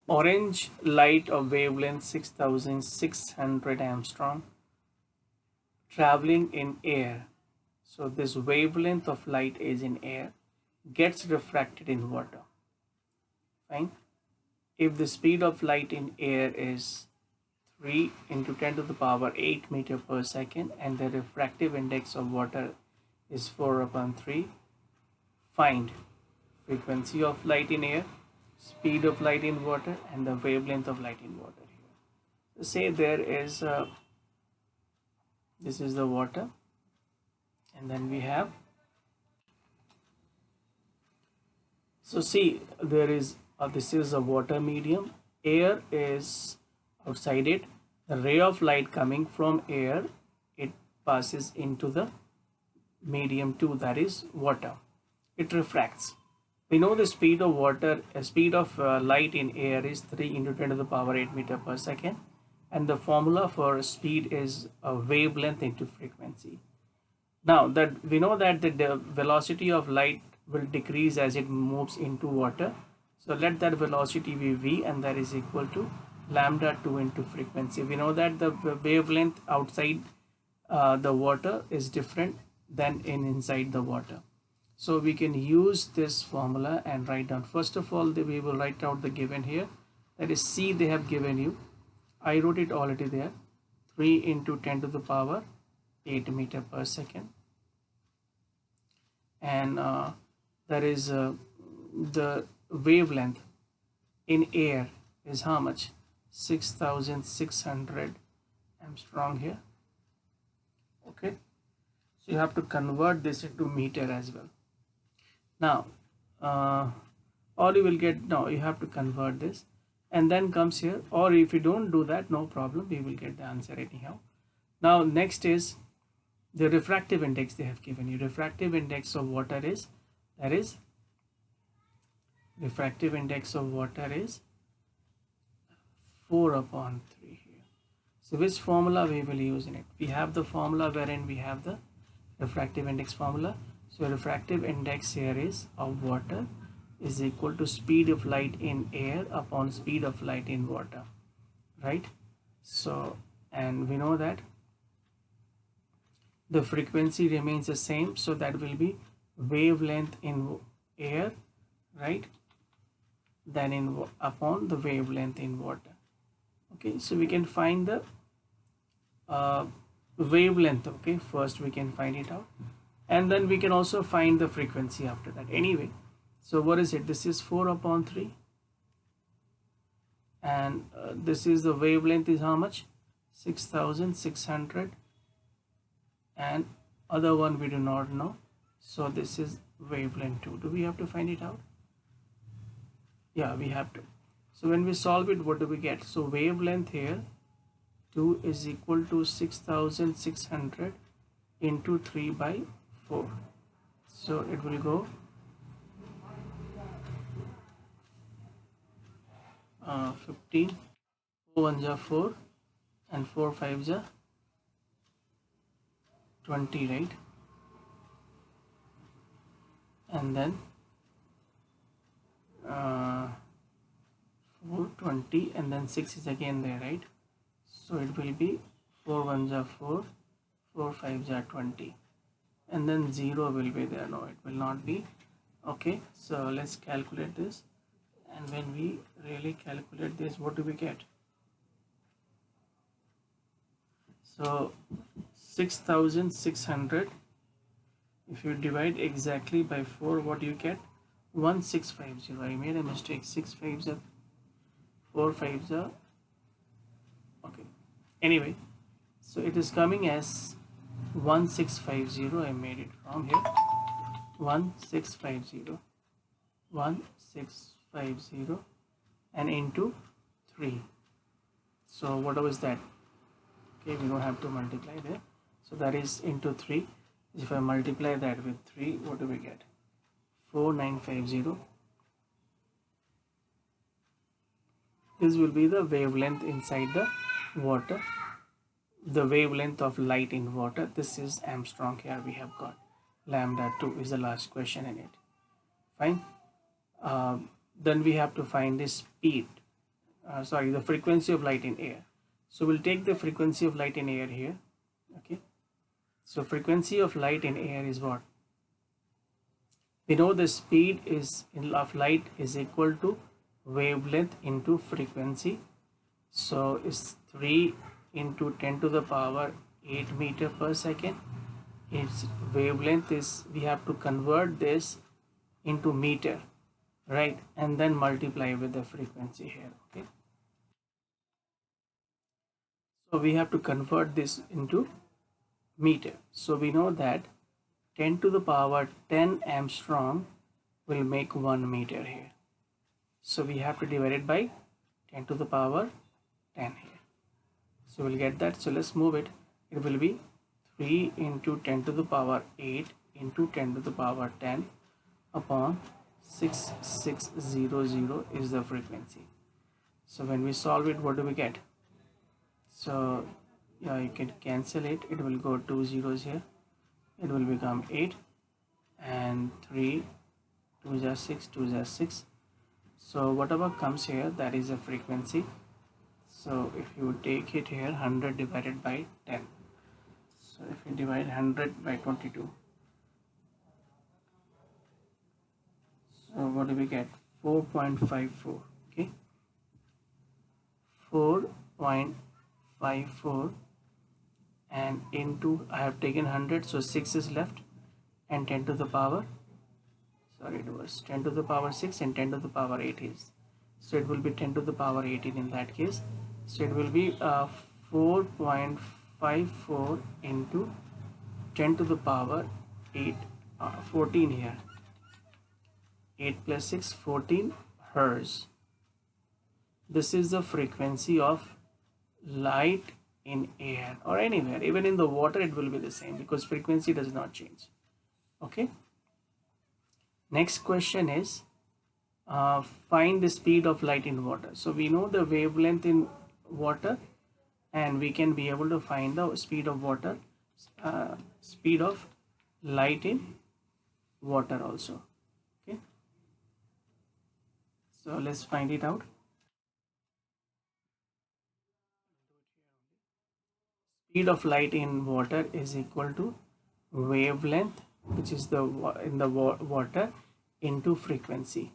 Orange light of wavelength 6600 Armstrong traveling in air. So this wavelength of light is in air, gets refracted in water. Fine. If the speed of light in air is 3 into 10 to the power 8 meter per second and the refractive index of water is 4 upon 3, find frequency of light in air, speed of light in water, and the wavelength of light in water here. So say there is this is the water, and then we have, so see there is this is a water medium, air is outside it, the ray of light coming from air, it passes into the medium 2, that is water, it refracts. We know the speed of water, speed of light in air is 3 into 10 to the power 8 meter per second, and the formula for speed is a wavelength into frequency. Now that we know that the velocity of light will decrease as it moves into water, so let that velocity be v, and that is equal to lambda 2 into frequency. We know that the wavelength outside the water is different than inside the water. So we can use this formula and write down. First of all, we will write out the given here. That is C they have given you. I wrote it already there. 3 into 10 to the power 8 meter per second. And that is the wavelength in air is how much? 6600 Armstrong here. Okay. So you have to convert this into meter as well. Now or you will get, now you have to convert this and then comes here, or if you don't do that, no problem, we will get the answer anyhow. Now next is the refractive index they have given you. Refractive index of water is, that is refractive index of water is 4 upon 3 here. So which formula we will use in it? We have the formula wherein we have the refractive index formula. So refractive index here is of water is equal to speed of light in air upon speed of light in water, right? So, and we know that the frequency remains the same, so that will be wavelength in air, right, then in upon the wavelength in water. Okay, so we can find the wavelength. Okay, first we can find it out, and then we can also find the frequency after that. Anyway, so what is it? This is 4 upon 3, and this is the wavelength is how much? 6600, and other one we do not know, so this is wavelength 2. Do we have to find it out? Yeah, we have to. So when we solve it, what do we get? So wavelength here 2 is equal to 6600 into 3 by 4. So it will go 15, 4 ones are 4, and 4 fives are 20, right? And then 420, and then 6 is again there, right? So it will be 4 ones are 4, 4 fives are 20, and then 0 will be there. No, it will not be. Okay, so let's calculate this, and when we really calculate this, what do we get? So 6600, if you divide exactly by 4, what do you get? 1650. I made a mistake. 6 fives are 4 fives are, okay, anyway, so it is coming as 1650. I made it wrong here. 1650, 1650, and into 3. So what was that? Okay, we don't have to multiply there, so that is into 3. If I multiply that with 3, what do we get? 4950. This will be the wavelength inside the water, the wavelength of light in water. This is Armstrong here. We have got lambda 2 is the last question in it. Fine. Then we have to find the speed. sorry, the frequency of light in air. So we'll take the frequency of light in air here. Okay, so frequency of light in air is what? We know the speed of light is equal to wavelength into frequency. So it's 3 into 10 to the power 8 meter per second. Its wavelength is, we have to convert this into meter, right? And then multiply with the frequency here. Okay, so we have to convert this into meter. So we know that 10 to the power 10 Armstrong will make 1 meter here. So we have to divide it by 10 to the power 10 here. So we'll get that. So let's move it. It will be 3 into 10 to the power 8 into 10 to the power 10 upon 6600 is the frequency. So when we solve it, what do we get? So yeah, you can cancel it. It will go 2 zeros here. It will become 8 and 3, 2 is 6, 2 is 6. So whatever comes here, that is a frequency. So if you take it here, 100 divided by 10. So if you divide 100 by 22, so what do we get? 4.54. Okay, 4.54, and into, I have taken 100, so 6 is left, and 10 to the power, sorry, it was 10 to the power 6 and 10 to the power 8 is, so it will be 10 to the power 18 in that case. So it will be 4.54 into 10 to the power 8, 14 here, 8 plus 6, 14 hertz. This is the frequency of light in air or anywhere. Even in the water it will be the same because frequency does not change. Okay, next question is find the speed of light in water. So we know the wavelength in water, and we can be able to find the speed of water, speed of light in water also. Okay, so let's find it out. Speed of light in water is equal to wavelength, which is the water, into frequency.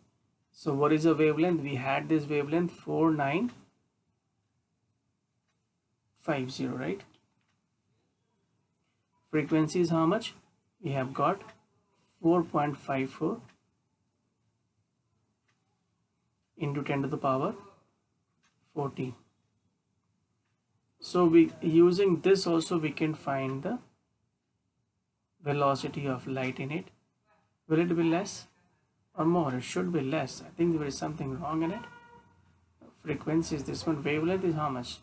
So what is the wavelength? We had this wavelength 4950, right? Frequency is how much? We have got 4.54 into 10 to the power 14. So we, using this also, we can find the velocity of light in it. Will it be less or more? It should be less. I think there is something wrong in it. Frequency is this one. Wavelength is how much?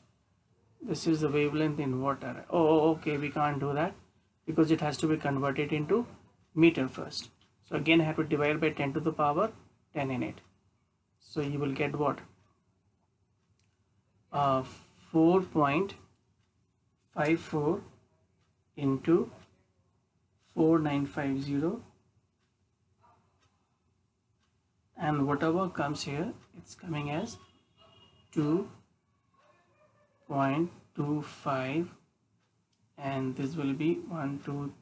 This is the wavelength in water. Oh, okay, we can't do that because it has to be converted into meter first. So again I have to divide by 10 to the power 10 in it. So you will get what? 4.54 into 4950, and whatever comes here, it's coming as 2.25, and this will be 1 2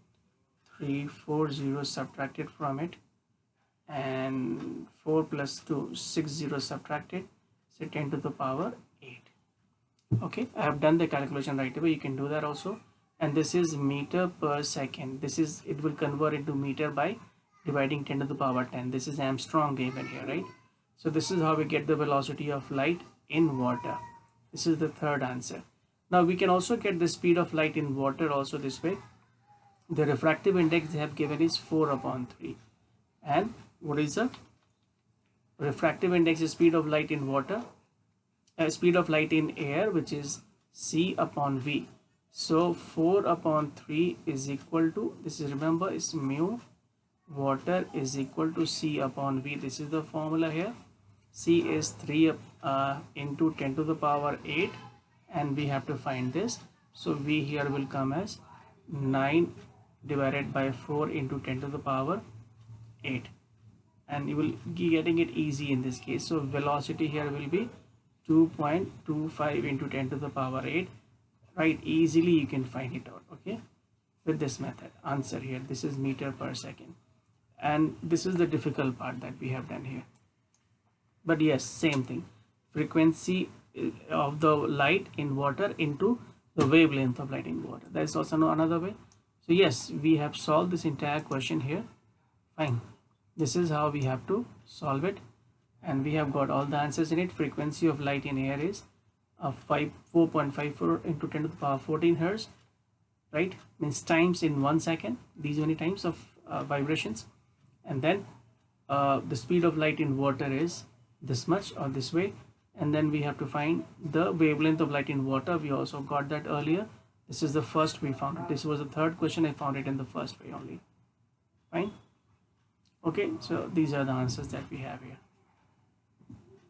3 4 zeros subtracted from it, and 4 plus 2, 6 zeros subtracted, so 10 to the power 8. Okay, I have done the calculation right away. You can do that also. And this is meter per second. This is, it will convert into meter by dividing 10 to the power 10. This is Armstrong given here, right? So this is how we get the velocity of light in water. This is the third answer. Now we can also get the speed of light in water also this way. The refractive index they have given is 4/3. And what is the refractive index? Is speed of light in water, speed of light in air, which is C/V. So 4/3 is equal to, this is, remember, is mu water is equal to C/V. This is the formula here. C is 3 into 10 to the power 8, and we have to find this. So V here will come as 9 divided by 4 into 10 to the power 8, and you will be getting it easy in this case. So velocity here will be 2.25 into 10 to the power 8, right? Easily you can find it out, okay, with this method. Answer here, this is meter per second, and this is the difficult part that we have done here. But yes, same thing, frequency of the light in water into the wavelength of light in water. That is also another way. So yes, we have solved this entire question here. Fine, this is how we have to solve it, and we have got all the answers in it. Frequency of light in air is 4.54 into 10 to the power 14 hertz, right? Means times in 1 second, these many times of vibrations. And then the speed of light in water is this much or this way. And then we have to find the wavelength of light in water. We also got that earlier. This is the first we found it. This was the third question. I found it in the first way only. Fine. Okay, so these are the answers that we have here.